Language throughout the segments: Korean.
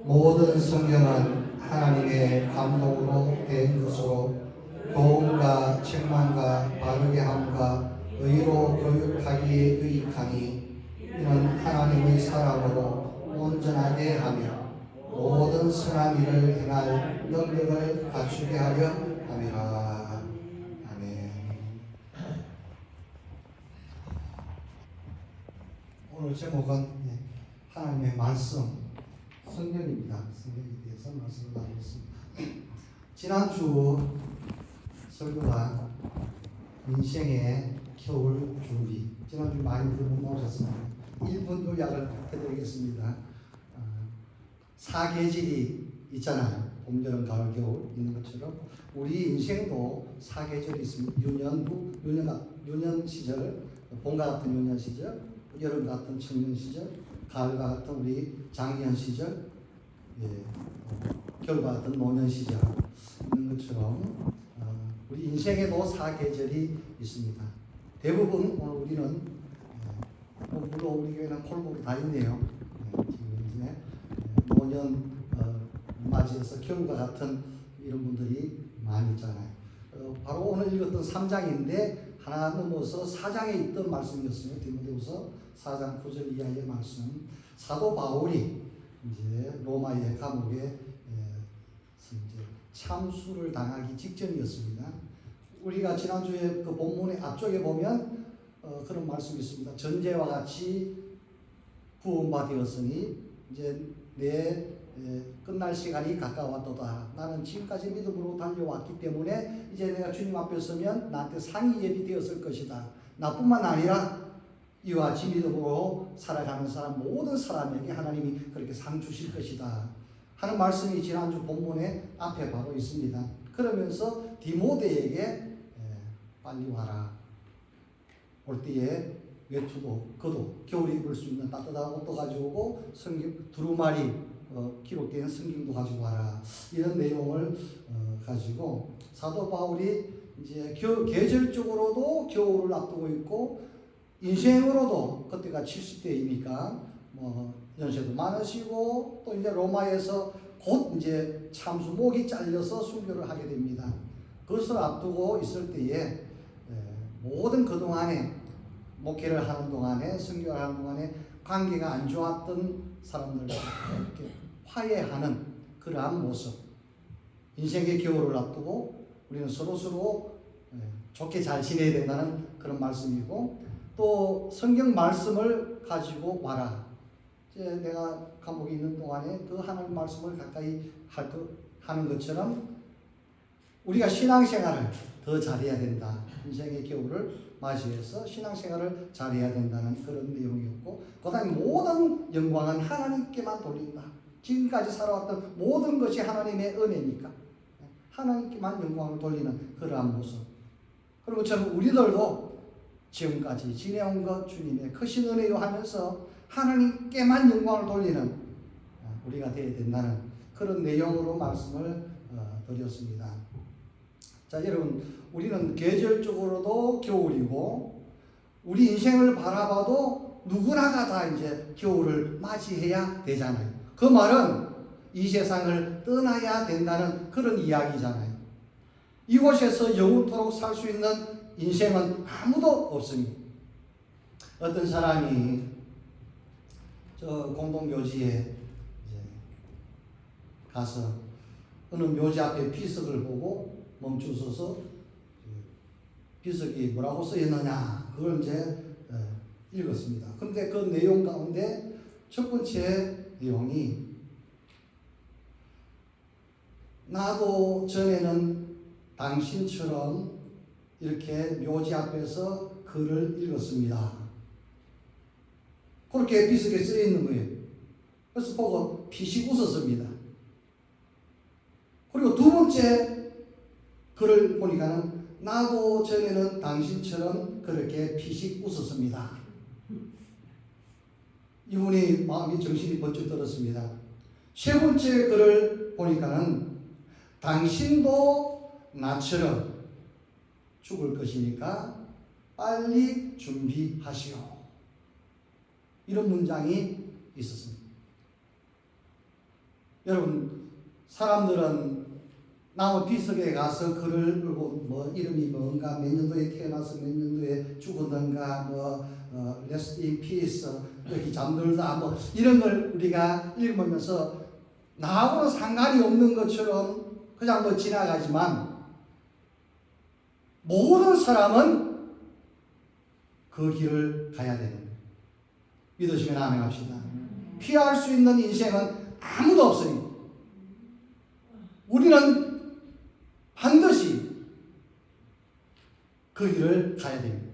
모든 성경은 하나님의 감동으로 된 것으로 교훈과 책망과 바르게 함과 의로 교육하기에 유익하니 이는 하나님의 사람으로 온전하게 하며 모든 선한 일을 행할 능력을 갖추게 하려 함이라. 아멘. 오늘 제목은 하나님의 말씀, 성경입니다. 성경에 대해서 말씀을 나누겠습니다. 지난주 설교가 인생의 겨울 준비, 지난주 많이 못 나오셨습니다. 1분 요약을 해드리겠습니다. 사계절이 있잖아요. 봄, 여름, 가을, 겨울 있는 것처럼 우리 인생도 사계절이 있습니다. 유년 시절, 봄과 같은 유년 시절, 여름 같은 청년 시절, 가을과 같은 우리 장년 시절, 겨울과 같은 노년 시절 있는 것처럼 우리 인생에도 사계절이 있습니다. 대부분 오늘 우리는 물론 우리 교회는 콜복이 다 있네요. 지금 이제 노년 맞이해서 겨울과 같은 이런 분들이 많이 있잖아요. 바로 오늘 읽었던 3장인데 하나 넘어서 4장에 있던 말씀이었어요. 디모데후서 4장 9절 이하의 말씀. 사도 바울이 이제 로마의 감옥에 이제 참수를 당하기 직전이었습니다. 우리가 지난주에 그 본문의 앞쪽에 보면 그런 말씀이 있습니다. 전제와 같이 구원받았으니 이제 내 끝날 시간이 가까웠도다. 나는 지금까지 믿음으로 달려왔기 때문에 이제 내가 주님 앞에 서면 나한테 상이 예비되었을 것이다. 나뿐만 아니라 이와 같이 믿음으로 살아가는 사람 모든 사람에게 하나님이 그렇게 상 주실 것이다 하는 말씀이 지난주 본문의 앞에 바로 있습니다. 그러면서 디모데에게 빨리 와라. 올 때에 외투도 겉도 겨울에 입을 수 있는 따뜻한 옷도 가지고 오고 성경 두루마리 기록된 성경도 가지고 와라. 이런 내용을 가지고 사도 바울이 이제 계절적으로도 겨울을 앞두고 있고 인생으로도 그때가 70대이니까 뭐 연세도 많으시고 또 이제 로마에서 곧 이제 참수 목이 잘려서 순교를 하게 됩니다. 그것을 앞두고 있을 때에 모든 그동안에 목회를 하는 동안에 선교를 하는 동안에 관계가 안 좋았던 사람들과 이렇게 화해하는 그러한 모습. 인생의 겨울을 앞두고 우리는 서로 좋게 잘 지내야 된다는 그런 말씀이고 또 성경 말씀을 가지고 와라. 이제 내가 감옥에 있는 동안에 그 하나님 말씀을 가까이 하는 것처럼 우리가 신앙생활을 더 잘해야 된다. 인생의 겨울을 맞이해서 신앙생활을 잘해야 된다는 그런 내용이었고 그 다음에 모든 영광은 하나님께만 돌린다. 지금까지 살아왔던 모든 것이 하나님의 은혜니까 하나님께만 영광을 돌리는 그러한 모습. 그리고 저는 우리들도 지금까지 지내온 것 주님의 크신 은혜요 하면서 하나님께만 영광을 돌리는 우리가 되어야 된다는 그런 내용으로 말씀을 드렸습니다. 자, 여러분, 우리는 계절적으로도 겨울이고 우리 인생을 바라봐도 누구나가 다 이제 겨울을 맞이해야 되잖아요. 그 말은 이 세상을 떠나야 된다는 그런 이야기잖아요. 이곳에서 영원토록 살 수 있는 인생은 아무도 없습니다. 어떤 사람이 저 공동묘지에 가서 어느 묘지 앞에 비석을 보고 멈추서서 비석이 뭐라고 쓰였느냐 그걸 이제 읽었습니다. 그런데 그 내용 가운데 첫 번째 내용이 나도 전에는 당신처럼 이렇게 묘지 앞에서 글을 읽었습니다. 그렇게 비석에 쓰여 있는 거예요. 그래서 보고 피식 웃었습니다. 그리고 두 번째 글을 보니까는 나도 전에는 당신처럼 그렇게 피식 웃었습니다. 이분이 마음이 정신이 번쩍 들었습니다. 세 번째 글을 보니까는 당신도 나처럼 죽을 것이니까 빨리 준비하시오. 이런 문장이 있었습니다. 여러분, 사람들은 나무 비석에 가서 글을 읽고 뭐 이름이 뭔가, 몇 년도에 태어나서 몇 년도에 죽었는가, 뭐 rest in peace, 여기 잠들다, 뭐 이런 걸 우리가 읽으면서 나하고는 상관이 없는 것처럼 그냥 뭐 지나가지만, 모든 사람은 그 길을 가야 되는 거예요. 믿으시면 아멘 합시다. 피할 수 있는 인생은 아무도 없으니 우리는 반드시 그 길을 가야 됩니다.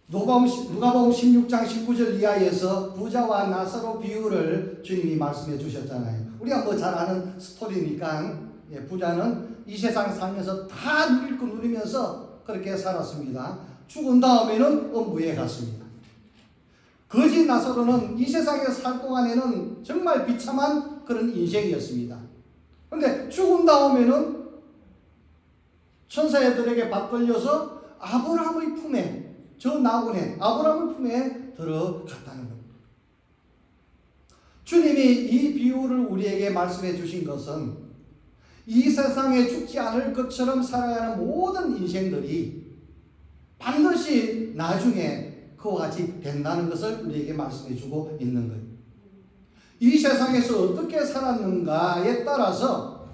누가복음 16장 19절 이하에서 부자와 나사로 비유를 주님이 말씀해 주셨잖아요. 우리가 뭐 잘 아는 스토리니까, 부자는 이 세상 살면서 다 누릴 거 누리면서 그렇게 살았습니다. 죽은 다음에는 음부에 갔습니다. 거지 나사로는 이 세상에 살 동안에는 정말 비참한 그런 인생이었습니다. 그런데 죽은 다음에는 천사들에게 받들려서 아브라함의 품에, 저 나그네 아브라함의 품에 들어갔다는 겁니다. 주님이 이 비유를 우리에게 말씀해 주신 것은 이 세상에 죽지 않을 것처럼 살아가는 모든 인생들이 반드시 나중에 그와 같이 된다는 것을 우리에게 말씀해 주고 있는 거예요. 이 세상에서 어떻게 살았는가에 따라서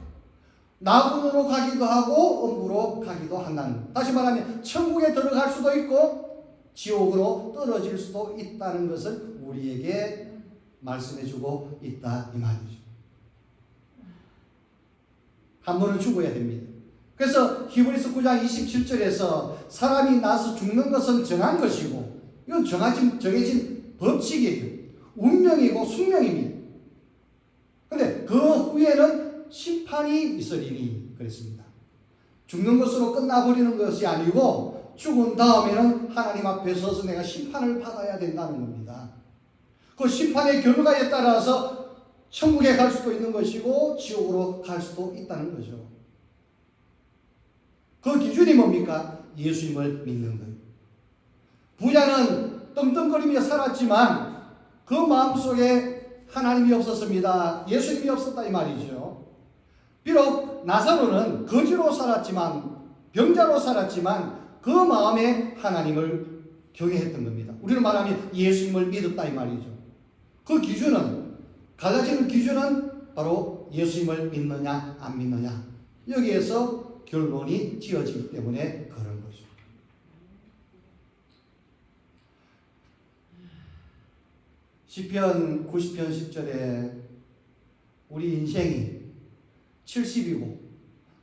나군으로 가기도 하고 음부로 가기도 한다는 거예요. 다시 말하면 천국에 들어갈 수도 있고 지옥으로 떨어질 수도 있다는 것을 우리에게 말씀해 주고 있다 이 말이죠. 한 번은 죽어야 됩니다. 그래서 히브리서 9장 27절에서 사람이 나서 죽는 것은 정한 것이고, 이건 정해진 법칙이에요. 운명이고 숙명입니다. 그런데 그 후에는 심판이 있으리니 그랬습니다. 죽는 것으로 끝나버리는 것이 아니고 죽은 다음에는 하나님 앞에 서서 내가 심판을 받아야 된다는 겁니다. 그 심판의 결과에 따라서 천국에 갈 수도 있는 것이고 지옥으로 갈 수도 있다는 거죠. 그 기준이 뭡니까? 예수님을 믿는 거예요. 부자는 떵떵거리며 살았지만 그 마음속에 하나님이 없었습니다. 예수님이 없었다 이 말이죠. 비록 나사로는 거지로 살았지만, 병자로 살았지만 그 마음에 하나님을 경외했던 겁니다. 우리는 말하면 예수님을 믿었다 이 말이죠. 그 기준은, 갈라지는 기준은 바로 예수님을 믿느냐 안 믿느냐, 여기에서 결론이 지어지기 때문에 그런 거죠. 시편 90편 10절에 우리 인생이 70이고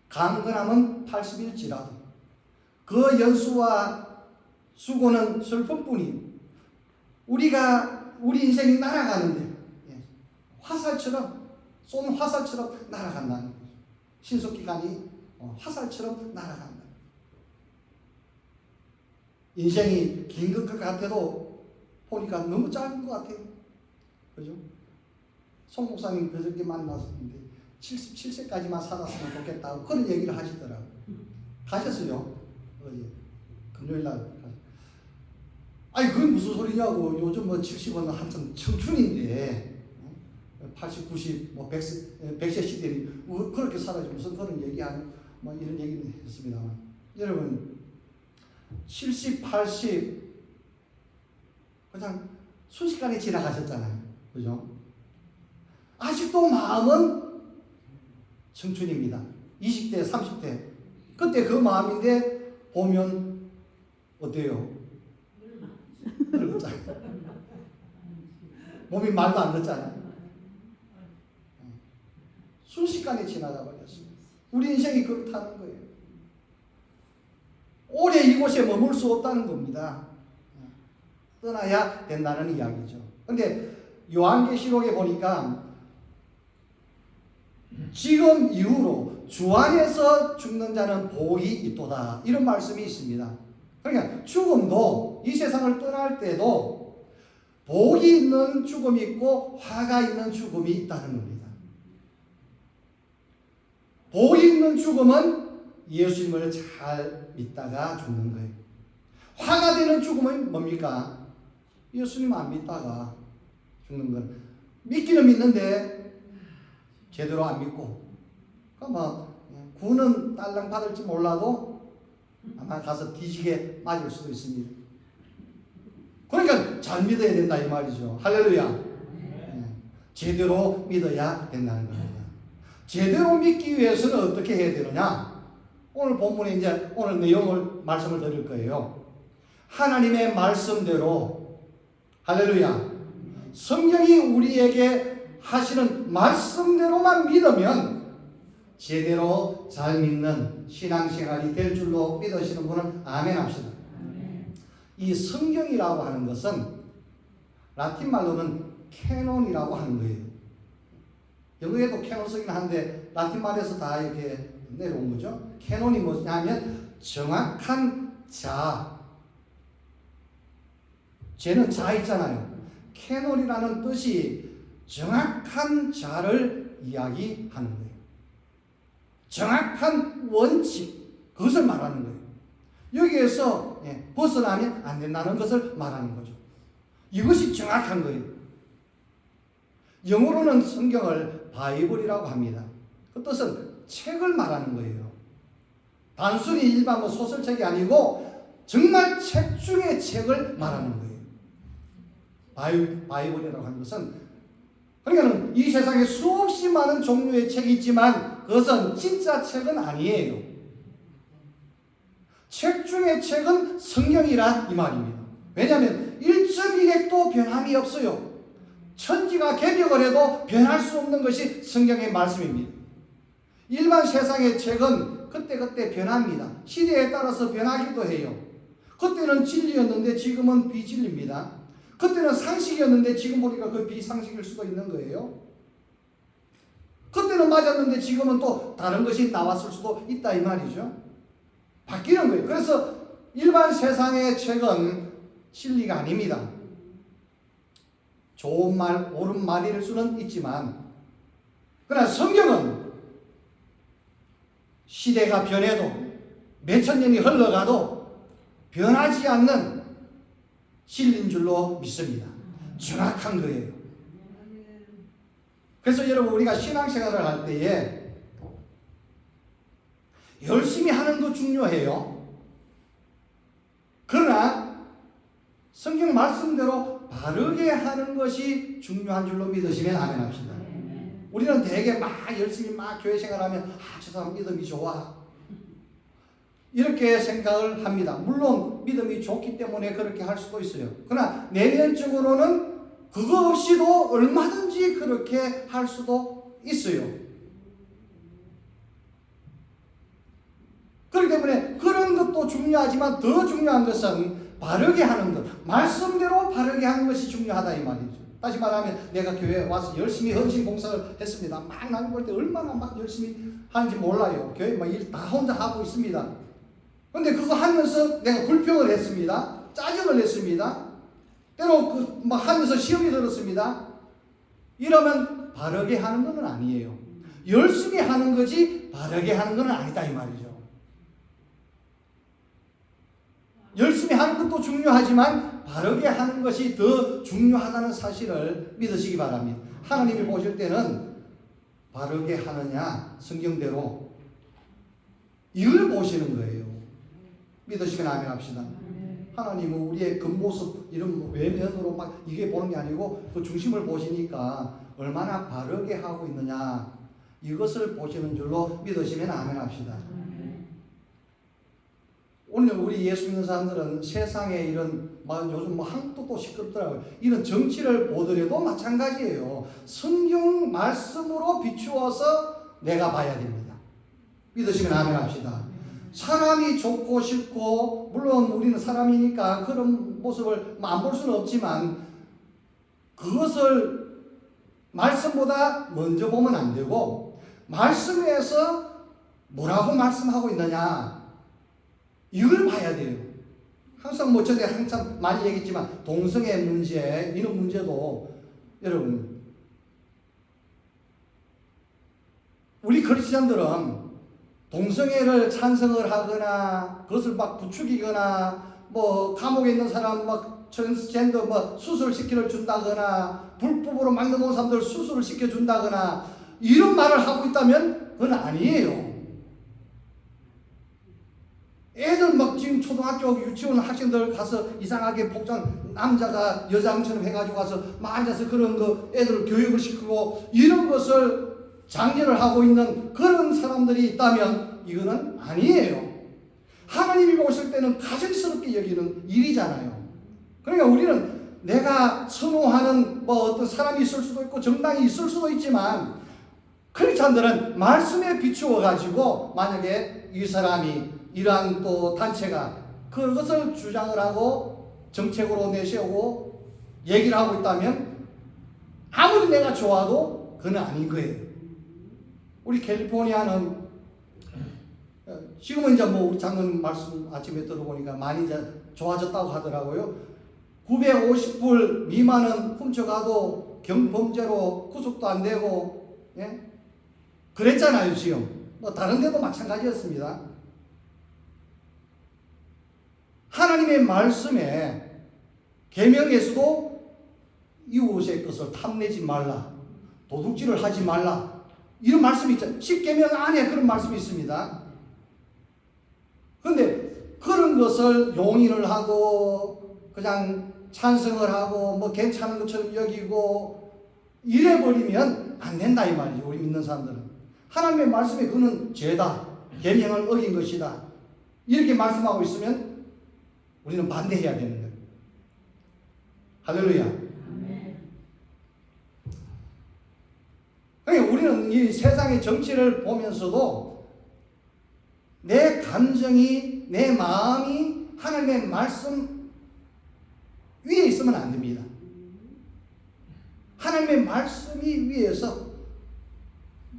강건함은 80일지라도 그 연수와 수고는 슬픔뿐이, 우리 인생이 날아가는데 화살처럼, 쏜 화살처럼 날아간다는 거죠. 신속기간이 화살처럼 날아간다. 인생이 긴 것 같아도 보니까 너무 짧은 것 같아요. 그죠? 송 목사님 그저께 만났었는데 77세까지만 살았으면 좋겠다고 그런 얘기를 하시더라고요. 가셨어요. 어제 금요일날. 아니 그게 무슨 소리냐고. 요즘 뭐 70은 한참 청춘인데 80, 90, 뭐 100세 시대니 그렇게 살아야지 무슨 그런 얘기하는, 뭐 이런 얘기는 했습니다만, 여러분 70, 80 그냥 순식간에 지나가셨잖아요. 그죠? 아직도 마음은 청춘입니다. 20대, 30대 그때 그 마음인데 보면 어때요? 늙었잖아요. 몸이 말도 안 듣잖아요. 순식간에 지나가 버렸습니다. 우리 인생이 그렇다는 거예요. 오래 이곳에 머물 수 없다는 겁니다. 떠나야 된다는 이야기죠. 그런데 요한계시록에 보니까 지금 이후로 주 안에서 죽는 자는 복이 있도다, 이런 말씀이 있습니다. 그러니까 죽음도, 이 세상을 떠날 때도 복이 있는 죽음이 있고 화가 있는 죽음이 있다는 겁니다. 복이 있는 죽음은 예수님을 잘 믿다가 죽는 거예요. 화가 되는 죽음은 뭡니까? 예수님 안 믿다가 죽는 건. 믿기는 믿는데 제대로 안 믿고, 그러니까 구는 딸랑 받을지 몰라도 아마 가서 뒤지게 맞을 수도 있습니다. 그러니까 잘 믿어야 된다 이 말이죠. 할렐루야. 제대로 믿어야 된다는 겁니다. 제대로 믿기 위해서는 어떻게 해야 되느냐? 오늘 본문에 이제 오늘 내용을 말씀을 드릴 거예요. 하나님의 말씀대로, 할렐루야, 성경이 우리에게 하시는 말씀대로만 믿으면 제대로 잘 믿는 신앙생활이 될 줄로 믿으시는 분은 아멘 합시다. 이 성경이라고 하는 것은 라틴 말로는 캐논이라고 하는 거예요. 영어에도 캐논 쓰긴 한데 라틴 말에서 다 이렇게 내려온 거죠. 캐논이 뭐냐면 정확한 자. 쟤는 자 있잖아요. 캐논이라는 뜻이 정확한 자를 이야기하는 거예요. 정확한 원칙, 그것을 말하는 거예요. 여기에서 벗어나면 안 된다는 것을 말하는 거죠. 이것이 정확한 거예요. 영어로는 성경을 바이블이라고 합니다. 그 뜻은 책을 말하는 거예요. 단순히 일반 소설책이 아니고 정말 책 중에 책을 말하는 거예요. 바이블이라고 하는 것은, 그러니까 이 세상에 수없이 많은 종류의 책이 있지만 그것은 진짜 책은 아니에요. 책 중에 책은 성경이라 이 말입니다. 왜냐하면 1.1핵도 변함이 없어요. 천지가 개벽을 해도 변할 수 없는 것이 성경의 말씀입니다. 일반 세상의 책은 그때그때 변합니다. 시대에 따라서 변하기도 해요. 그때는 진리였는데 지금은 비진리입니다. 그때는 상식이었는데 지금 보니까 그 비상식일 수도 있는 거예요. 그때는 맞았는데 지금은 또 다른 것이 나왔을 수도 있다 이 말이죠. 바뀌는 거예요. 그래서 일반 세상의 책은 진리가 아닙니다. 좋은 말, 옳은 말일 수는 있지만, 그러나 성경은 시대가 변해도 몇천 년이 흘러가도 변하지 않는 진리인 줄로 믿습니다. 정확한 거예요. 그래서 여러분, 우리가 신앙생활을 할 때에 열심히 하는 거 중요해요. 그러나 성경 말씀대로 바르게 하는 것이 중요한 줄로 믿으시면 아멘 합시다. 우리는 되게 막 열심히 막 교회 생활하면 저 사람 믿음이 좋아, 이렇게 생각을 합니다. 물론 믿음이 좋기 때문에 그렇게 할 수도 있어요. 그러나 내면적으로는 그거 없이도 얼마든지 그렇게 할 수도 있어요. 그렇기 때문에 그런 것도 중요하지만 더 중요한 것은 바르게 하는 것, 말씀대로 바르게 하는 것이 중요하다 이 말이죠. 다시 말하면 내가 교회에 와서 열심히 헌신 봉사를 했습니다. 막 나는 볼 때 얼마나 막 열심히 하는지 몰라요. 교회 막 일 다 혼자 하고 있습니다. 그런데 그거 하면서 내가 불평을 했습니다. 짜증을 냈습니다. 때로 막 하면서 시험이 들었습니다. 이러면 바르게 하는 건 아니에요. 열심히 하는 거지 바르게 하는 건 아니다 이 말이죠. 열심히 하는 것도 중요하지만 바르게 하는 것이 더 중요하다는 사실을 믿으시기 바랍니다. 하나님이 보실 때는 바르게 하느냐 성경대로 이걸 보시는 거예요. 믿으시면 아멘 합시다. 하나님은 우리의 겉모습 이런 외면으로 막 이게 보는 게 아니고 그 중심을 보시니까 얼마나 바르게 하고 있느냐 이것을 보시는 줄로 믿으시면 아멘 합시다. 오늘 우리 예수 믿는 사람들은 세상에 이런 요즘 한국도 또 시끄럽더라고요. 이런 정치를 보더라도 마찬가지예요. 성경 말씀으로 비추어서 내가 봐야 됩니다. 믿으시면 아멘 합시다. 사람이 좋고 싫고 물론 우리는 사람이니까 그런 모습을 안 볼 수는 없지만 그것을 말씀보다 먼저 보면 안 되고 말씀에서 뭐라고 말씀하고 있느냐 이걸 봐야 돼요. 항상 전에 항상 많이 얘기했지만 동성애 문제 이런 문제도 여러분 우리 크리스천들은 동성애를 찬성을 하거나 그것을 막 부추기거나 뭐 감옥에 있는 사람 막 트랜스젠더 수술시키러 준다거나 불법으로 막 넘어온 사람들 수술을 시켜준다거나 이런 말을 하고 있다면 그건 아니에요. 애들 막 지금 초등학교 유치원 학생들 가서 이상하게 복장 남자가 여장처럼 해가지고 가서 막 앉아서 그런 거 애들 교육을 시키고 이런 것을 장려를 하고 있는 그런 사람들이 있다면 이거는 아니에요. 하나님이 보실 때는 가증스럽게 여기는 일이잖아요. 그러니까 우리는 내가 선호하는 어떤 사람이 있을 수도 있고 정당이 있을 수도 있지만 크리스찬들은 말씀에 비추어 가지고 만약에 이 사람이 이러한 또 단체가 그것을 주장을 하고 정책으로 내세우고 얘기를 하고 있다면 아무리 내가 좋아도 그건 아닌 거예요. 우리 캘리포니아는 지금은 이제 우리 장로님 말씀 아침에 들어보니까 많이 이제 좋아졌다고 하더라고요. 950불 미만은 훔쳐가도 경범죄로 구속도 안 되고, 예? 그랬잖아요, 지금. 다른 데도 마찬가지였습니다. 하나님의 말씀에 계명에서도 이웃의 것을 탐내지 말라, 도둑질을 하지 말라 이런 말씀이 있죠. 10계명 안에 그런 말씀이 있습니다. 그런데 그런 것을 용인을 하고 그냥 찬성을 하고 괜찮은 것처럼 여기고 이래버리면 안 된다 이 말이죠. 우리 믿는 사람들은 하나님의 말씀에 그는 죄다, 계명을 어긴 것이다 이렇게 말씀하고 있으면 우리는 반대해야 되는 거예요. 할렐루야. 그러니까 우리는 이 세상의 정치를 보면서도 내 감정이, 내 마음이 하나님의 말씀 위에 있으면 안 됩니다. 하나님의 말씀이 위에서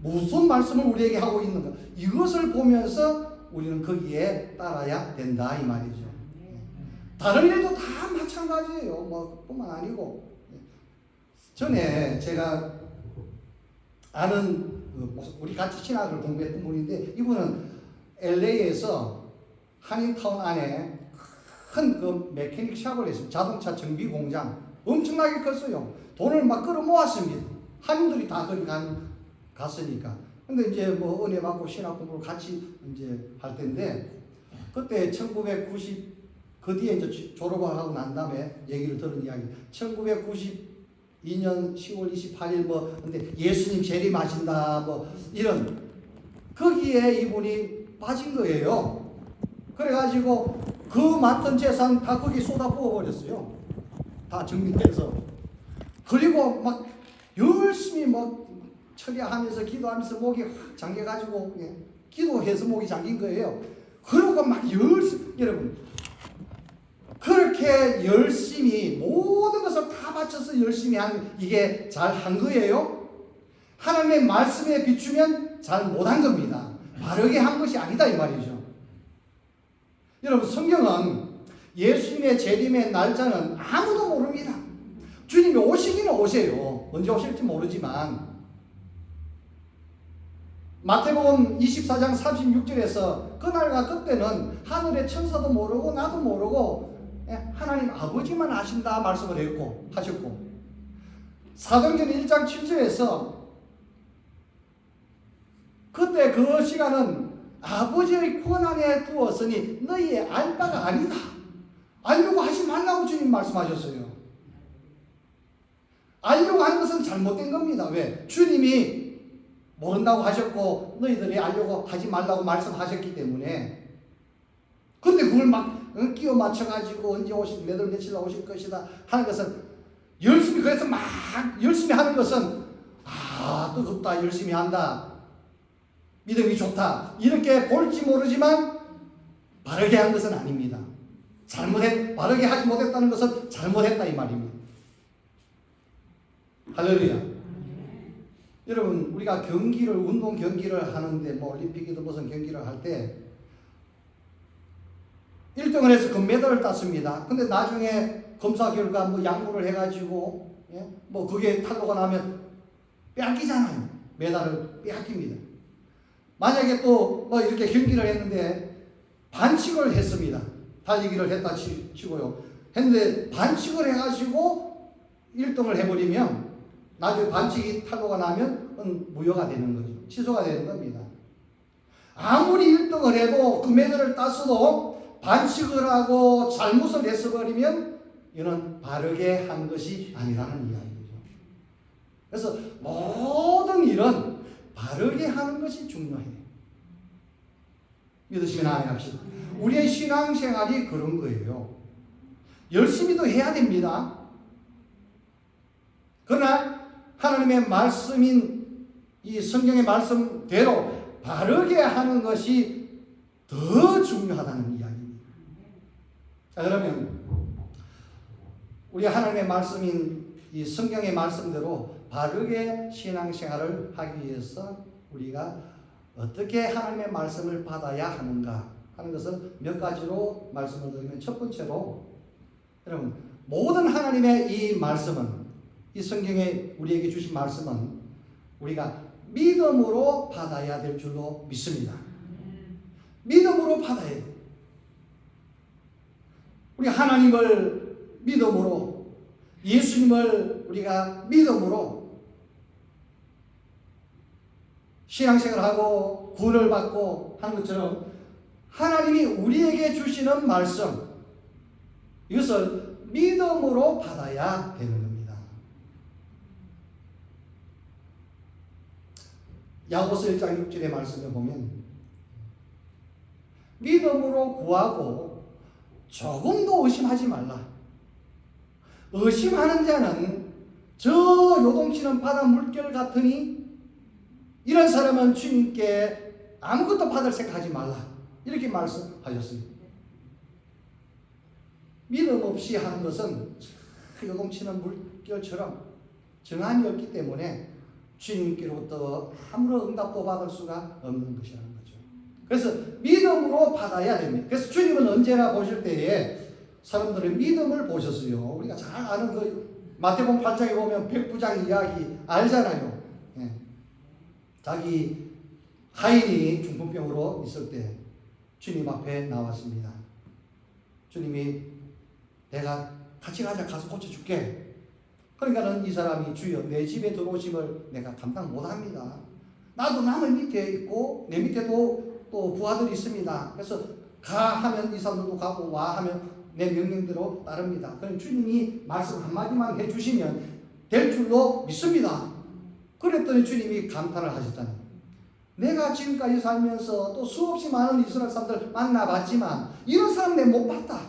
무슨 말씀을 우리에게 하고 있는가 이것을 보면서 우리는 거기에 따라야 된다 이 말이죠. 다른 일도 다 마찬가지예요. 뿐만 아니고 전에 제가 아는 우리 같이 신학을 공부했던 분인데 이분은 LA에서 한인타운 안에 큰 그 메케닉 샵을 했어요. 자동차 정비 공장 엄청나게 컸어요. 돈을 막 끌어 모았습니다. 한인들이 다 거기 갔으니까. 근데 이제 은혜 받고 신학 공부를 같이 이제 할 텐데 그때 1990 그 뒤에 이제 졸업을 하고 난 다음에 얘기를 들은 이야기. 1992년 10월 28일 근데 예수님 재림하신다 이런 거기에 이분이 빠진 거예요. 그래가지고 그 많던 재산 다 거기 쏟아 부어버렸어요. 다 정리해서. 그리고 막 열심히 처리하면서 기도하면서 목이 확 잠겨가지고 기도해서 목이 잠긴 거예요. 그리고 막 열심히 여러분. 그렇게 열심히 모든 것을 다 바쳐서 열심히 한 이게 잘 한 거예요? 하나님의 말씀에 비추면 잘 못한 겁니다. 바르게 한 것이 아니다 이 말이죠. 여러분 성경은 예수님의 재림의 날짜는 아무도 모릅니다. 주님이 오시기는 오세요. 언제 오실지 모르지만 마태복음 24장 36절에서 그날과 그때는 하늘의 천사도 모르고 나도 모르고 하나님 아버지만 아신다 말씀을 하셨고 사도행전 1장 7절에서 그때 그 시간은 아버지의 권한에 두었으니 너희의 알 바가 아니다. 알려고 하지 말라고 주님 말씀하셨어요. 알려고 하는 것은 잘못된 겁니다. 왜? 주님이 모른다고 하셨고 너희들이 알려고 하지 말라고 말씀하셨기 때문에. 근데 그걸 막 끼워 맞춰가지고 언제 오실 몇월 며칠 오실 것이다 하는 것은 열심히 그래서 막 열심히 하는 것은 뜨겁다 열심히 한다 믿음이 좋다 이렇게 볼지 모르지만 바르게 한 것은 아닙니다. 바르게 하지 못했다는 것은 잘못했다 이 말입니다. 할렐루야. 여러분 우리가 운동 경기를 하는데 올림픽이든 무슨 경기를 할 때 1등을 해서 금메달을 땄습니다. 근데 나중에 검사 결과 양보를 해가지고 그게 탈로가 나면 뺏기잖아요. 메달을 뺏깁니다. 만약에 또 이렇게 경기를 했는데 반칙을 했습니다. 달리기를 했다 치고요. 했는데 반칙을 해가지고 1등을 해버리면 나중에 반칙이 탈로가 나면 그건 무효가 되는 거죠. 취소가 되는 겁니다. 아무리 1등을 해도 금메달을 땄어도 반칙을 하고 잘못을 했어버리면 이는 바르게 한 것이 아니라는 이야기죠. 그래서 모든 일은 바르게 하는 것이 중요해요. 믿으시면 아멘 합시다. 우리의 신앙생활이 그런 거예요. 열심히도 해야 됩니다. 그러나 하나님의 말씀인 이 성경의 말씀대로 바르게 하는 것이 더 중요하다는 이야기입니다. 자, 그러면 우리 하나님의 말씀인 이 성경의 말씀대로 바르게 신앙생활을 하기 위해서 우리가 어떻게 하나님의 말씀을 받아야 하는가 하는 것을 몇 가지로 말씀을 드리면, 첫 번째로 여러분, 모든 하나님의 이 말씀은, 이 성경에 우리에게 주신 말씀은 우리가 믿음으로 받아야 될 줄로 믿습니다. 믿음으로 받아야 돼요. 우리 하나님을 믿음으로, 예수님을 우리가 믿음으로 신앙생활하고 구원을 받고 하는 것처럼 하나님이 우리에게 주시는 말씀, 이것을 믿음으로 받아야 되는 겁니다. 야고보서 1장 6절의 말씀을 보면 믿음으로 구하고 조금도 의심하지 말라. 의심하는 자는 저 요동치는 바다 물결 같으니 이런 사람은 주님께 아무것도 받을 생각하지 말라. 이렇게 말씀하셨습니다. 믿음 없이 하는 것은 요동치는 물결처럼 정한이 없기 때문에 주님께로부터 아무런 응답도 받을 수가 없는 것이라는 거죠. 그래서 믿음으로 받아야 됩니다. 그래서 주님은 언제나 보실 때에 사람들의 믿음을 보셨어요. 우리가 잘 아는 그 마태복음 8장에 보면 백부장 이야기 알잖아요. 예. 자기 하인이 중풍병으로 있을 때 주님 앞에 나왔습니다. 주님이 내가 같이 가자, 가서 고쳐줄게. 그러니까는 이 사람이 주여 내 집에 들어오심을 내가 감당 못합니다. 나도 남의 밑에 있고 내 밑에도 또 부하들이 있습니다. 그래서 가 하면 이 사람들도 가고 와 하면 내 명령대로 따릅니다. 그럼 주님이 말씀 한마디만 해주시면 될 줄로 믿습니다. 그랬더니 주님이 감탄을 하셨잖아요. 내가 지금까지 살면서 또 수없이 많은 이스라엘 사람들 만나봤지만 이런 사람 내가 못 봤다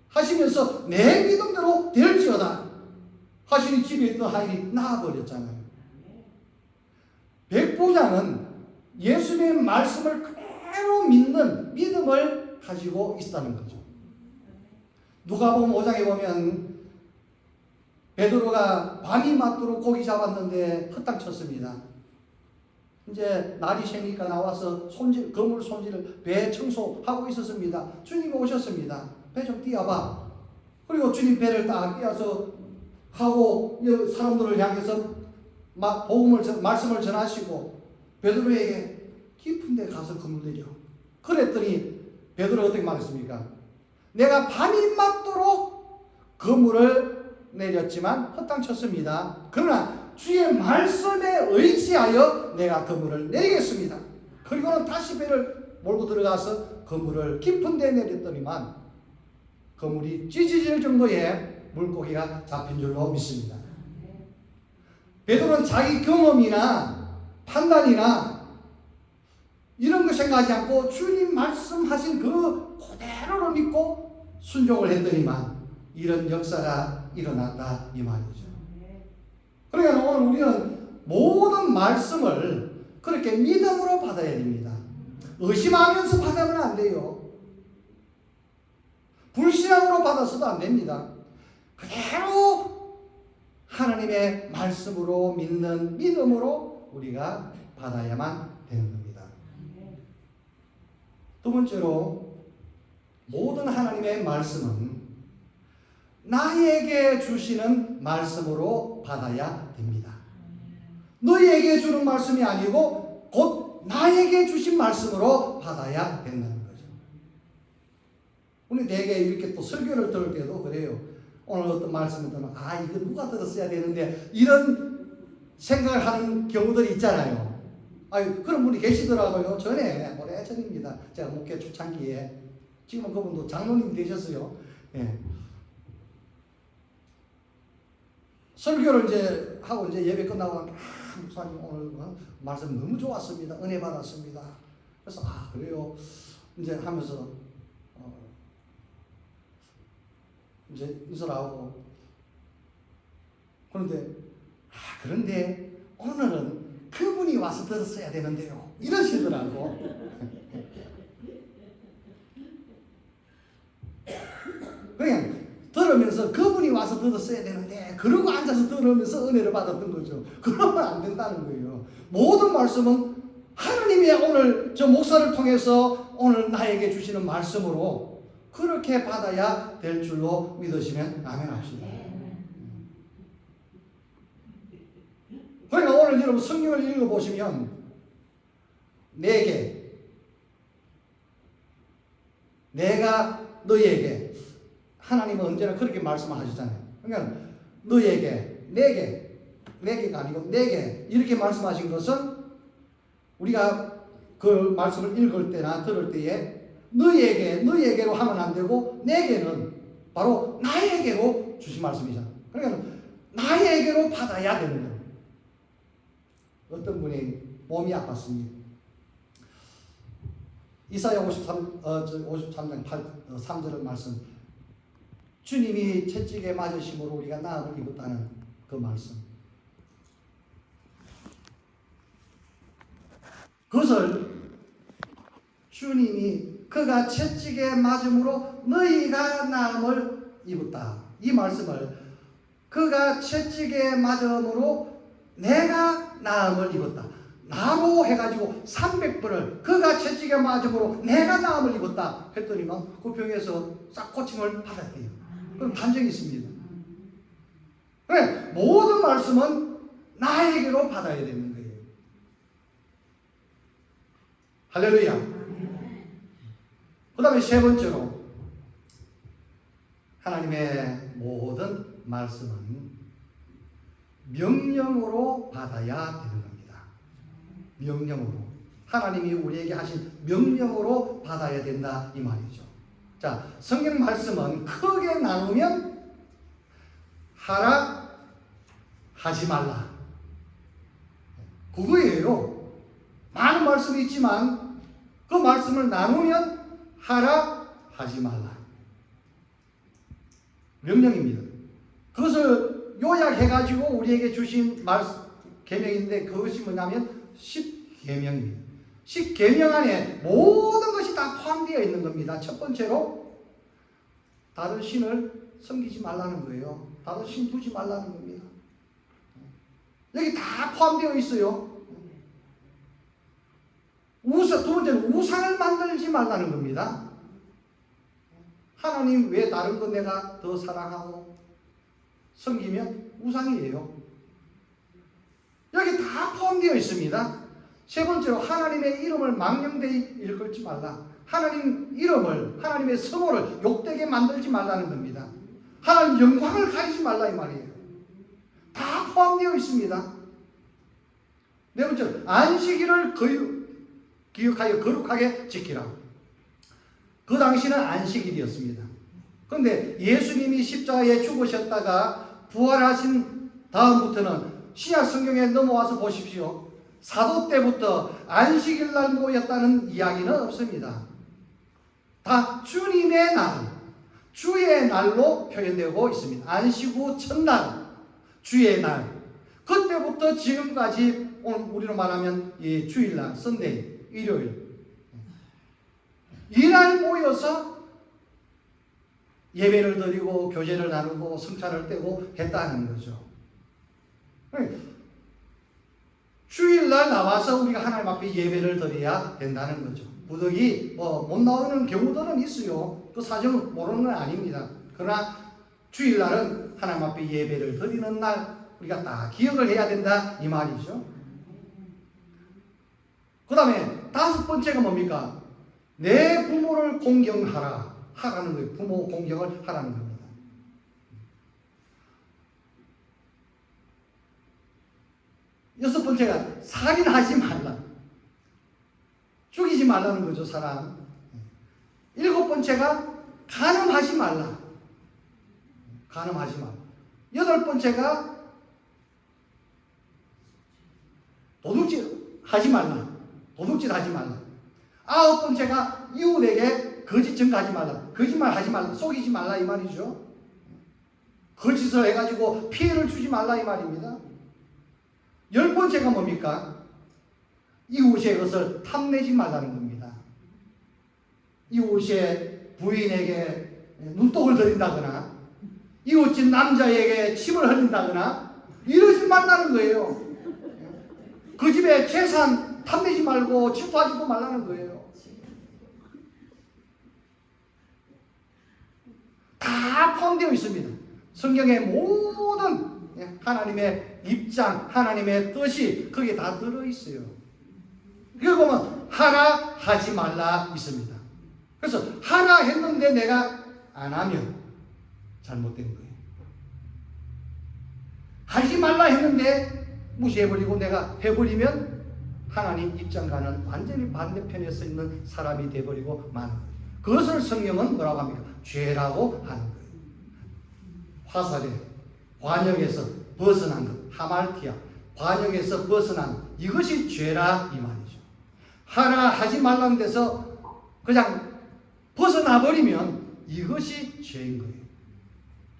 하시면서 내 믿음대로 될지어다 하시니 집에 있던 하인이 나아버렸잖아요. 백부장은 예수님의 말씀을 그대로 믿는 믿음을 가지고 있다는 거죠. 누가복음 5장에 보면 베드로가 밤이 맞도록 고기 잡았는데 헛땅쳤습니다. 이제 날이 새니까 나와서 그물 손질을 배 청소하고 있었습니다. 주님이 오셨습니다. 배 좀 띄워봐. 그리고 주님 배를 딱 띄워서 하고 사람들을 향해서 막 말씀을 전하시고 베드로에게 깊은 데 가서 그물 내려. 그랬더니 베드로가 어떻게 말했습니까? 내가 밤이 맞도록 그물을 내렸지만 헛땅쳤습니다. 그러나 주의 말씀에 의지하여 내가 그물을 내리겠습니다. 그리고는 다시 배를 몰고 들어가서 그물을 깊은 데 내렸더니만 그물이 찢어질 정도의 물고기가 잡힌 줄로 믿습니다. 베드로는 자기 경험이나 판단이나 이런 거 생각하지 않고 주님 말씀하신 그 그대로를 믿고 순종을 했더니만 이런 역사가 일어났다 이 말이죠. 그러니까 오늘 우리는 모든 말씀을 그렇게 믿음으로 받아야 됩니다. 의심하면서 받으면 안 돼요. 불신앙으로 받아서도 안 됩니다. 그대로 하나님의 말씀으로 믿는 믿음으로 우리가 받아야만 되는 겁니다. 두 번째로 모든 하나님의 말씀은 나에게 주시는 말씀으로 받아야 됩니다. 너희에게 주는 말씀이 아니고 곧 나에게 주신 말씀으로 받아야 된다는 거죠. 우리 되게 이렇게 또 설교를 들을 때도 그래요. 오늘 어떤 말씀을 들으면 이거 누가 들었어야 되는데 이런 생각을 하는 경우들이 있잖아요. 그런 분이 계시더라고요. 전에 오래전입니다. 제가 목회 초창기에. 지금은 그분도 장로님 되셨어요. 예. 설교를 이제 하고 이제 예배 끝나고 목사님 오늘 말씀 너무 좋았습니다. 은혜 받았습니다. 그래서 그래요. 이제 하면서 이제 인사를 하고 그런데 오늘은 그분이 와서 들었어야 되는데요. 이러시더라고. 그냥 들으면서 그분이 와서 들었어야 되는데 그러고 앉아서 들으면서 은혜를 받았던 거죠. 그러면 안 된다는 거예요. 모든 말씀은 하나님이 오늘 저 목사를 통해서 오늘 나에게 주시는 말씀으로 그렇게 받아야 될 줄로 믿으시면 아멘 합시다. 그러니까 오늘 여러분 성경을 읽어보시면 내가 너희에게 하나님은 언제나 그렇게 말씀하셨잖아요. 그러니까 너희에게 내게가 아니고 내게 이렇게 말씀하신 것은 우리가 그 말씀을 읽을 때나 들을 때에 너희에게로 하면 안 되고 내게는 바로 나에게로 주신 말씀이잖아요. 그러니까 나에게로 받아야 되는 거예요. 어떤 분이 몸이 아팠습니다. 이사야 53장 3절의 말씀. 주님이 채찍에 맞으심으로 우리가 나음을 입었다는 그 말씀. 그것을 주님이 그가 채찍에 맞음으로 너희가 나음을 입었다. 이 말씀을 그가 채찍에 맞음으로 내가 나음을 입었다. 나로 해가지고 300번을 그가 채찍에 맞음으로 내가 나음을 입었다 했더니만 그 병에서 싹 고침을 받았대요. 그럼 단정이 있습니다. 그래, 모든 말씀은 나에게로 받아야 되는 거예요. 할렐루야. 그 다음에 세 번째로 하나님의 모든 말씀은 명령으로 받아야 되는 겁니다. 명령으로. 하나님이 우리에게 하신 명령으로 받아야 된다 이 말이죠. 자, 성경 말씀은 크게 나누면 하라, 하지 말라. 그거예요. 많은 말씀이 있지만 그 말씀을 나누면 하라, 하지 말라. 명령입니다. 그것을 요약해가지고 우리에게 주신 계명인데 그것이 뭐냐면 10계명입니다. 10계명 안에 모든 것이 다 포함되어 있는 겁니다. 첫 번째로 다른 신을 섬기지 말라는 거예요. 다른 신 두지 말라는 겁니다. 여기 다 포함되어 있어요. 두 번째는 우상을 만들지 말라는 겁니다. 하나님 왜 다른 것 내가 더 사랑하고 섬기면 우상이에요. 여기 다 포함되어 있습니다. 세 번째로 하나님의 이름을 망령되이 일컬지 말라. 하나님 이름을, 하나님의 성호를 욕되게 만들지 말라는 겁니다. 하나님 영광을 가리지 말라 이 말이에요. 다 포함되어 있습니다. 네 번째로 안식일을 기억하여 거룩하게 지키라. 그 당시는 안식일이었습니다. 그런데 예수님이 십자가에 죽으셨다가 부활하신 다음부터는 신약 성경에 넘어와서 보십시오. 사도 때부터 안식일 날 모였다는 이야기는 없습니다. 다 주님의 날, 주의 날로 표현되고 있습니다. 안식 후 첫날, 주의 날. 그때부터 지금까지 우리로 말하면 이 주일날, 선데이, 일요일. 이날 모여서 예배를 드리고 교제를 나누고 성찬을 떼고 했다는 거죠. 주일날 나와서 우리가 하나님 앞에 예배를 드려야 된다는 거죠. 무더기 못 나오는 경우들은 있어요. 그 사정은 모르는 건 아닙니다. 그러나 주일날은 하나님 앞에 예배를 드리는 날 우리가 다 기억을 해야 된다 이 말이죠. 그 다음에 다섯 번째가 뭡니까? 내 부모를 공경하라. 하라는 거예요. 부모 공경을 하라는 겁니다. 여섯 번째가 살인하지 말라. 죽이지 말라는 거죠, 사람. 일곱 번째가 간음하지 말라. 간음하지 말라. 여덟 번째가 도둑질 하지 말라. 도둑질 하지 말라. 아홉 번째가 이웃에게 거짓 증거하지 말라. 거짓말 하지 말라. 속이지 말라 이 말이죠. 거짓을 해가지고 피해를 주지 말라 이 말입니다. 열 번째가 뭡니까? 이웃의 것을 탐내지 말라는 겁니다. 이웃의 부인에게 눈독을 들인다거나 이웃집 남자에게 침을 흘린다거나 이러지 말라는 거예요. 그 집에 재산 탐내지 말고 침투하지도 말라는 거예요. 다 포함되어 있습니다. 성경의 모든 하나님의 입장, 하나님의 뜻이 거기에 다 들어있어요. 이걸 보면 하라 하지 말라 있습니다. 그래서 하라 했는데 내가 안 하면 잘못된 거예요. 하지 말라 했는데 무시해버리고 내가 해버리면 하나님 입장과는 완전히 반대편에 서 있는 사람이 되어버리고 마는 거예요. 그것을 성경은 뭐라고 합니까? 죄라고 하는 거예요. 화살에 관역에서 벗어난 것, 하말티아 관역에서 벗어난 것, 이것이 죄라 이 말이죠. 하라 하지 말라는 데서 그냥 벗어나 버리면 이것이 죄인 거예요.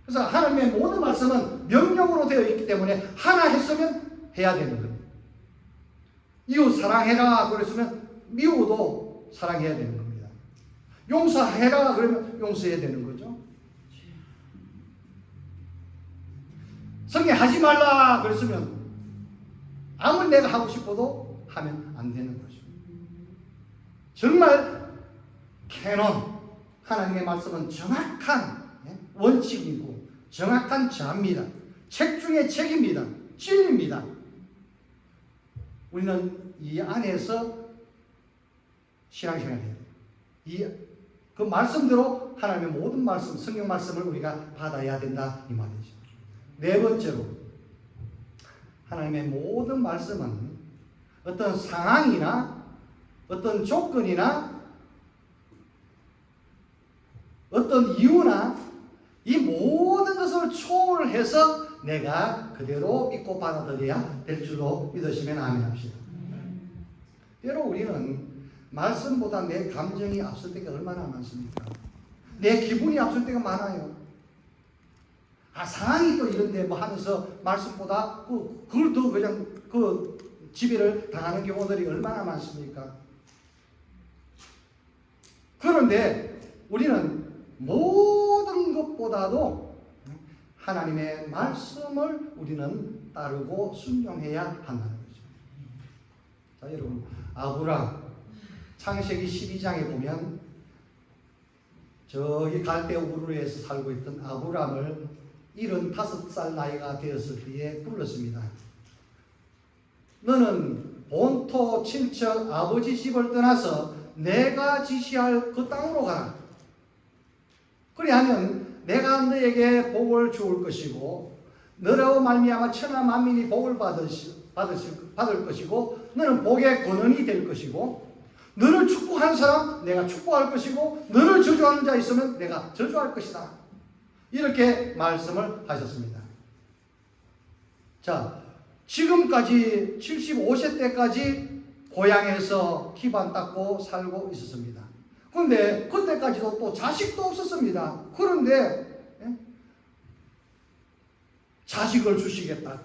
그래서 하나님의 모든 말씀은 명령으로 되어 있기 때문에 하나 했으면 해야 되는 겁니다. 이웃 사랑해라 그랬으면 미워도 사랑해야 되는 겁니다. 용서해라 그러면 용서해야 되는 거죠. 성경 하지 말라 그랬으면 아무리 내가 하고 싶어도 하면 안 되는 거죠. 정말 캐논 하나님의 말씀은 정확한 원칙이고 정확한 자입니다. 책 중에 책입니다. 진리입니다. 우리는 이 안에서 신앙생활을 해야 돼요. 그 말씀대로 하나님의 모든 말씀, 성경 말씀을 우리가 받아야 된다 이 말이죠. 네 번째로 하나님의 모든 말씀은 어떤 상황이나 어떤 조건이나 어떤 이유나 이 모든 것을 초월해서 내가 그대로 믿고 받아들여야 될 줄로 믿으시면 아멘 합시다. 때로 우리는 말씀보다 내 감정이 앞설 때가 얼마나 많습니까? 내 기분이 앞설 때가 많아요. 상황이 또 이런데 뭐 하면서 말씀보다 그걸 더 그냥 지배를 당하는 경우들이 얼마나 많습니까? 그런데 우리는 모든 것보다도 하나님의 말씀을 우리는 따르고 순종해야 한다는 거죠. 자, 여러분, 아브람 창세기 12장에 보면 저기 갈대아 우르에서 살고 있던 아브람을 75살 나이가 되었을 때에 불렀습니다. 너는 본토 친척 아버지 집을 떠나서 내가 지시할 그 땅으로 가라. 그리하면 내가 너에게 복을 주을 것이고 너로 말미암아 천하 만민이 복을 받을 것이고 너는 복의 근원이 될 것이고 너를 축복하는 사람 내가 축복할 것이고 너를 저주하는 자 있으면 내가 저주할 것이다. 이렇게 말씀을 하셨습니다. 자, 지금까지 75세 때까지 고향에서 기반 닦고 살고 있었습니다. 그런데 그때까지도 또 자식도 없었습니다. 그런데 자식을 주시겠다.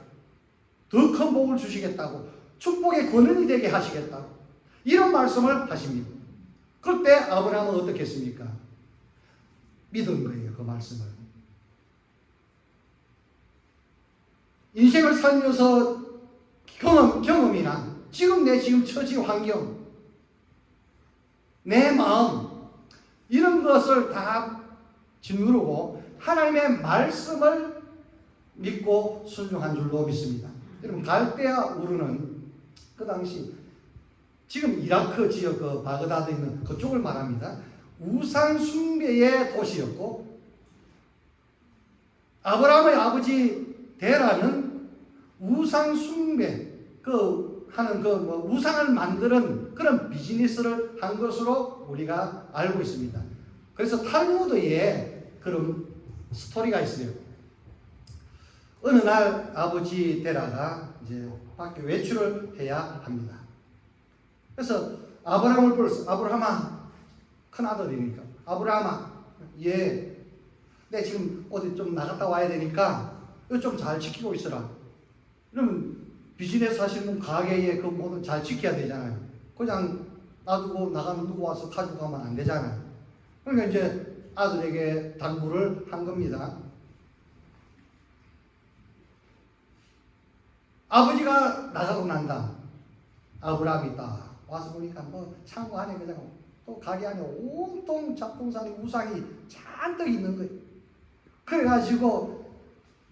더 큰 복을 주시겠다고 축복의 근원이 되게 하시겠다고 이런 말씀을 하십니다. 그때 아브라함은 어떻게 했습니까? 믿은 거예요. 그 말씀을. 인생을 살면서 경험이나 지금 내 처지 환경 내 마음 이런 것을 다 짓누르고 하나님의 말씀을 믿고 순종한 줄로 믿습니다. 여러분 갈대아 우르는 그 당시 지금 이라크 지역 그 바그다드에 있는 그쪽을 말합니다. 우상 숭배의 도시였고, 아브라함의 아버지 데라는 우상 숭배 하는 우상을 만드는 그런 비즈니스를 한 것으로 우리가 알고 있습니다. 그래서 탈무드에 그런 스토리가 있어요. 어느 날 아버지 데라가 이제 밖에 외출을 해야 합니다. 그래서 아브라함을 불렀어. 아브라함아, 큰 아들이니까. 아브라함아, 예, 내 지금 어디 좀 나갔다 와야 되니까 이거 좀 잘 지키고 있어라. 그러면 비즈니스 하시는 가게에 그 뭐든 잘 지켜야 되잖아요. 그냥 놔두고 나가면 누구 와서 가지고 가면 안 되잖아요. 그러니까 이제 아들에게 당부를 한 겁니다. 아버지가 나가고 난 다음 아브라함이 딱 와서 보니까 뭐 창고 안에 그냥 또 가게 안에 온통 잡동사니 우상이 잔뜩 있는 거예요. 그래가지고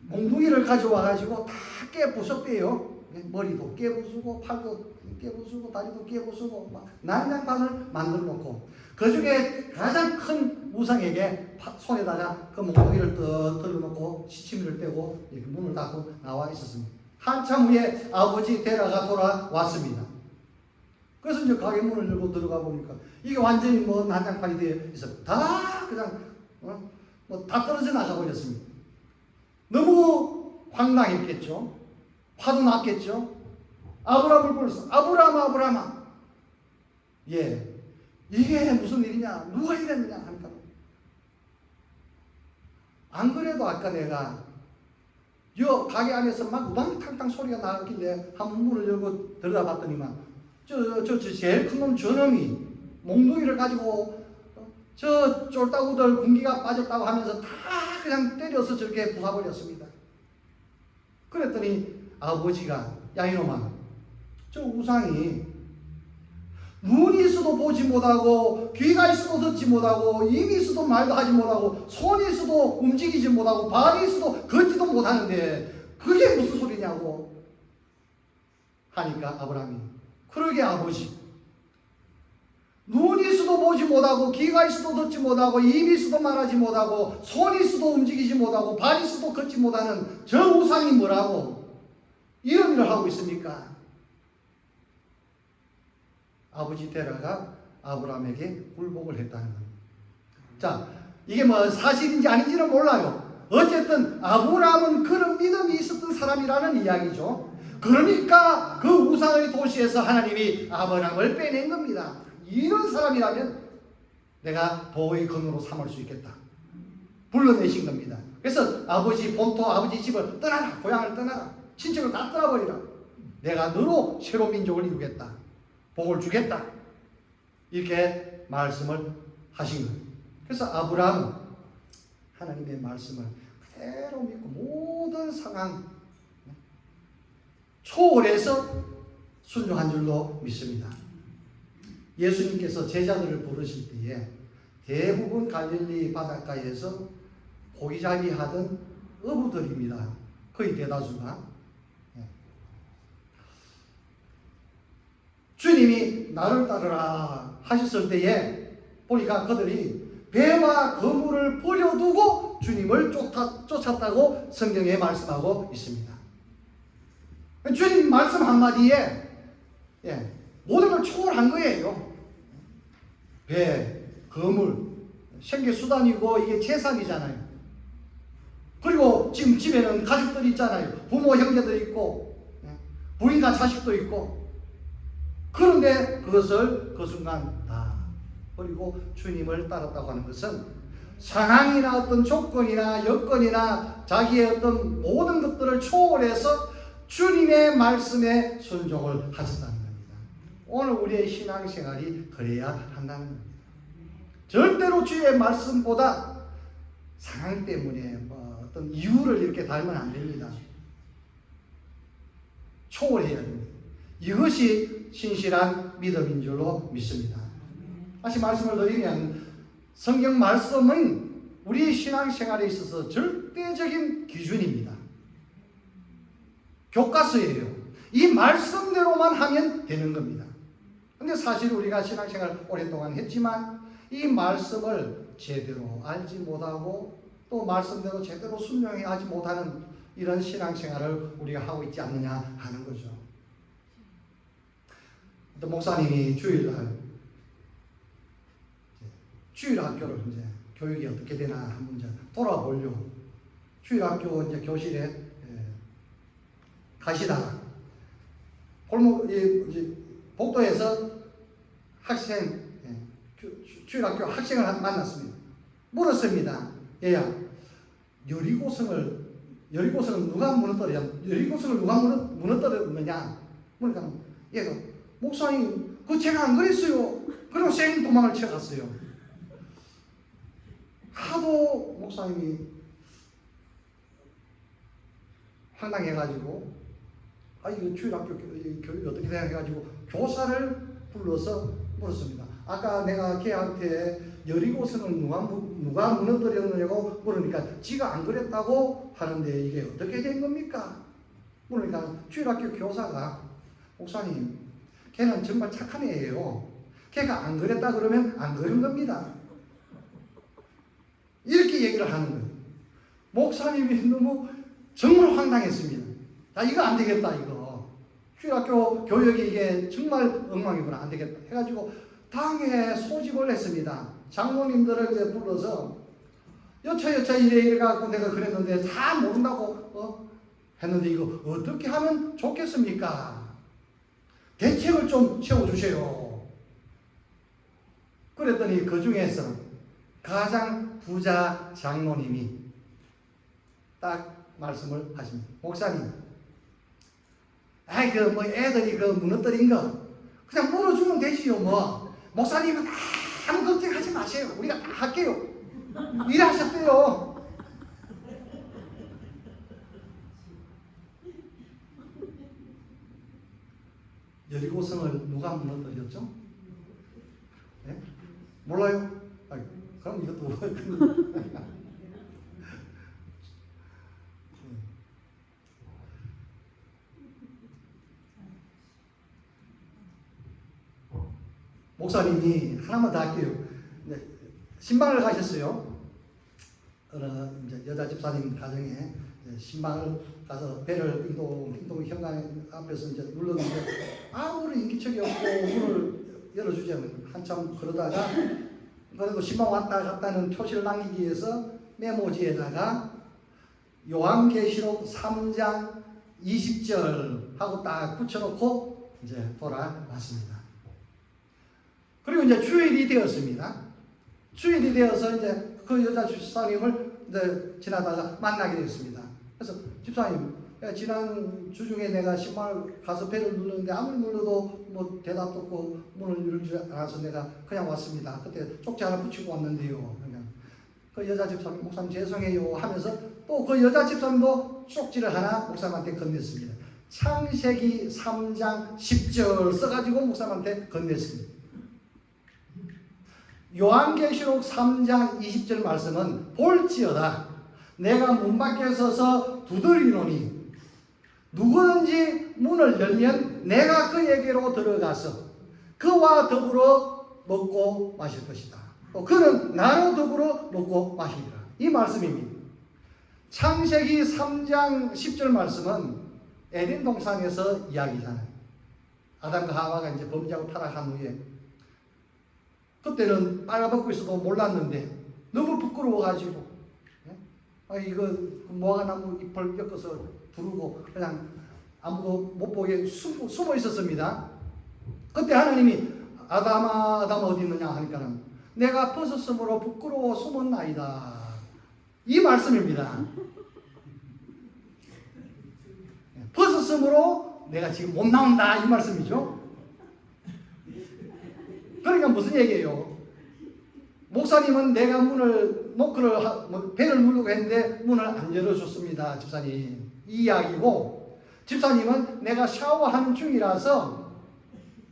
몽둥이를 가져와가지고 다 깨부쉈대요. 머리도 깨부수고 팔도 깨부수고 다리도 깨부수고 막 난장판을 만들어 놓고 그 중에 가장 큰 우상에게 손에다가 그 몽둥이를 떡 들어놓고 시치미를 떼고 이렇게 문을 닫고 나와 있었습니다. 한참 후에 아버지 데라가 돌아왔습니다. 그래서 이제 가게 문을 열고 들어가 보니까 이게 완전히 뭐 난장판이 되어 있어. 다 그냥 뭐 다 떨어져 나가 버렸습니다. 너무 황당했겠죠. 화도 났겠죠. 아브라함을 불렀어. 아브라함아, 아브라함아. 예, 이게 무슨 일이냐? 누가 이랬느냐? 하니까 안 그래도 아까 내가 여 가게 안에서 막 우당탕탕 소리가 나길래 한 문을 열고 들여다봤더니만 저 제일 큰 놈 저놈이 몽둥이를 가지고 저 쫄따구들 군기가 빠졌다고 하면서 다 그냥 때려서 저렇게 부숴버렸습니다. 그랬더니 아버지가 야 이놈아, 저 우상이 눈이 있어도 보지 못하고 귀가 있어도 듣지 못하고 입이 있어도 말도 하지 못하고 손이 있어도 움직이지 못하고 발이 있어도 걷지도 못하는데 그게 무슨 소리냐고 하니까 아브라함이 그러게 아버지, 눈이 있어도 보지 못하고 귀가 있어도 듣지 못하고 입이 있어도 말하지 못하고 손이 있어도 움직이지 못하고 발이 있어도 걷지 못하는 저 우상이 뭐라고 이런 일을 하고 있습니까? 아버지 데라가 아브라함에게 굴복을 했다는 겁니다. 자, 이게 뭐 사실인지 아닌지는 몰라요. 어쨌든 아브라함은 그런 믿음이 있었던 사람이라는 이야기죠. 그러니까 그 우상의 도시에서 하나님이 아브라함을 빼낸 겁니다. 이런 사람이라면 내가 보호의 근으로 삼을 수 있겠다. 불러내신 겁니다. 그래서 아버지 본토, 아버지 집을 떠나라. 고향을 떠나라. 친척을 다 떠나버리라. 내가 너로 새로운 민족을 이루겠다. 복을 주겠다. 이렇게 말씀을 하신 거예요. 그래서 아브라함은 하나님의 말씀을 그대로 믿고 모든 상황 초월해서 순종한 줄로 믿습니다. 예수님께서 제자들을 부르실 때에 대부분 갈릴리 바닷가에서 고기잡이 하던 어부들입니다. 거의 대다수가. 주님이 나를 따르라 하셨을 때에 보니까 그들이 배와 그물을 버려두고 주님을 쫓았다고 성경에 말씀하고 있습니다. 주님 말씀 한마디에 모든 걸 초월한 거예요. 배, 그물, 생계수단이고 이게 재산이잖아요. 그리고 지금 집에는 가족들이 있잖아요. 부모, 형제들 있고 부인과 자식도 있고. 그런데 그것을 그 순간 다 버리고 주님을 따랐다고 하는 것은 상황이나 어떤 조건이나 여건이나 자기의 어떤 모든 것들을 초월해서 주님의 말씀에 순종을 하셨다는 겁니다. 오늘 우리의 신앙생활이 그래야 한다는 겁니다. 절대로 주의 말씀보다 상황 때문에 뭐 어떤 이유를 이렇게 달면 안 됩니다. 초월해야 됩니다. 이것이 신실한 믿음인 줄로 믿습니다. 다시 말씀을 드리면 성경 말씀은 우리 신앙생활에 있어서 절대적인 기준입니다. 교과서예요. 이 말씀대로만 하면 되는 겁니다. 근데 사실 우리가 신앙생활 오랫동안 했지만 이 말씀을 제대로 알지 못하고 또 말씀대로 제대로 순종하지 못하는 이런 신앙생활을 우리가 하고 있지 않느냐 하는 거죠. 또 목사님이 주일학교를 이제 교육이 어떻게 되나 한번 이제 돌아보려고 주일학교 이제 교실에 가시다가 복도에서 주일학교 학생을 만났습니다. 물었습니다. 얘야, 여리고성을 누가 무너뜨렸느냐? 그러니까 얘가 목사님, 그 제가 안 그랬어요. 그리고 쌩 도망을 쳐갔어요. 하도 목사님이 황당해가지고 이거 주일학교 교육이 어떻게 되냐 해가지고 교사를 불러서 물었습니다. 아까 내가 걔한테 여리고성을 누가 무너뜨렸느냐고 물으니까 지가 안 그랬다고 하는데 이게 어떻게 된 겁니까? 그러니까 주일학교 교사가 목사님, 걔는 정말 착한 애예요. 걔가 안 그랬다 그러면 안 그런 겁니다. 이렇게 얘기를 하는 거예요. 목사님이 너무 정말 황당했습니다. 이거 안 되겠다, 이거. 주일학교 교육이 이게 정말 엉망이구나, 안 되겠다. 해가지고 당에 소집을 했습니다. 장로님들을 이제 불러서 여차 이래 갖고 내가 그랬는데 다 모른다고 했는데 이거 어떻게 하면 좋겠습니까? 대책을 좀 세워주세요. 그랬더니 그 중에서 가장 부자 장로님이 딱 말씀을 하십니다. 목사님, 애들이 무너뜨린 거 그냥 물어주면 되지요, 뭐. 목사님은 아무 걱정하지 마세요. 우리가 다 할게요. 일하셨대요. 여리고성을 누가 무너뜨렸죠? 네? 몰라요? 그럼 이것도 목사님이 하나만 더 할게요. 신방을 가셨어요. 이제 여자 집사님 가정에 신방을 가서 배를 인도 현관 앞에서 이제 눌렀는데 아무런 인기척이 없고 문을 열어주지 않는 한참 그러다가 그래도 신방 왔다 갔다는 표시를 남기기 위해서 메모지에다가 요한계시록 3장 20절 하고 딱 붙여놓고 이제 돌아왔습니다. 그리고 이제 주일이 되었습니다. 주일이 되어서 이제 그 여자 집사님을 이제 지나다가 만나게 되었습니다. 그래서 집사님, 지난 주 중에 내가 신방을 가서 배를 눌렀는데 아무리 눌러도 뭐 대답도 없고 문을 열을 줄 알아서 내가 그냥 왔습니다. 그때 쪽지 하나 붙이고 왔는데요. 그냥 그 여자 집사님, 목사님 죄송해요 하면서 또 그 여자 집사님도 쪽지를 하나 목사님한테 건넸습니다. 창세기 3장 10절 써가지고 목사님한테 건넸습니다. 요한계시록 3장 20절 말씀은 볼지어다 내가 문 밖에 서서 두드리노니 누구든지 문을 열면 내가 그에게로 들어가서 그와 더불어 먹고 마실 것이다. 또 그는 나로 더불어 먹고 마시리라. 이 말씀입니다. 창세기 3장 10절 말씀은 에덴 동산에서 이야기잖아요. 아담과 하와가 이제 범죄하고 타락한 후에 그때는 빨아먹고 있어도 몰랐는데 너무 부끄러워가지고 이거 무화과나무 잎을 엮어서 두르고 그냥 아무도 못 보게 숨어 있었습니다. 그때 하나님이 아담아 어디 있느냐 하니까는 내가 벗었으므로 부끄러워 숨었나이다. 이 말씀입니다. 벗었으므로 내가 지금 못 나온다 이 말씀이죠. 그러니까 무슨 얘기예요? 목사님은 내가 배를 누르고 했는데 문을 안 열어줬습니다. 집사님. 이 이야기고 집사님은 내가 샤워하는 중이라서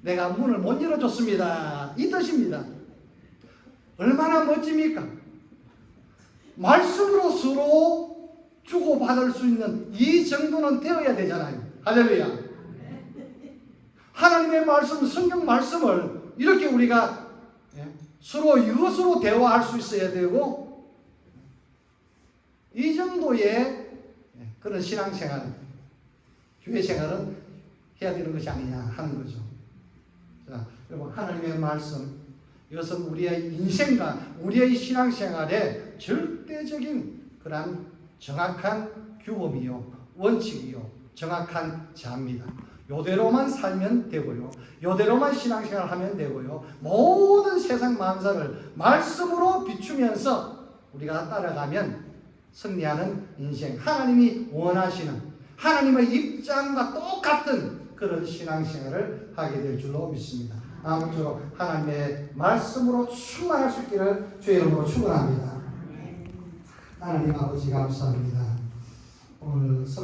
내가 문을 못 열어줬습니다. 이 뜻입니다. 얼마나 멋집니까? 말씀으로 서로 주고받을 수 있는 이 정도는 되어야 되잖아요. 할렐루야. 하나님의 말씀, 성경 말씀을 이렇게 우리가 서로 이것으로 대화할 수 있어야 되고 이 정도의 그런 신앙생활, 교회 생활은 해야 되는 것이 아니냐 하는 거죠. 자, 여러분 하나님의 말씀 이것은 우리의 인생과 우리의 신앙생활의 절대적인 그러한 정확한 규범이요 원칙이요 정확한 자입니다. 요대로만 살면 되고요. 요대로만 신앙생활을 하면 되고요. 모든 세상 만사를 말씀으로 비추면서 우리가 따라가면 승리하는 인생, 하나님이 원하시는 하나님의 입장과 똑같은 그런 신앙생활을 하게 될 줄로 믿습니다. 아무쪼록 하나님의 말씀으로 충만할 수 있기를 주의 이름으로 축원합니다. 하나님 아버지 감사합니다. 오늘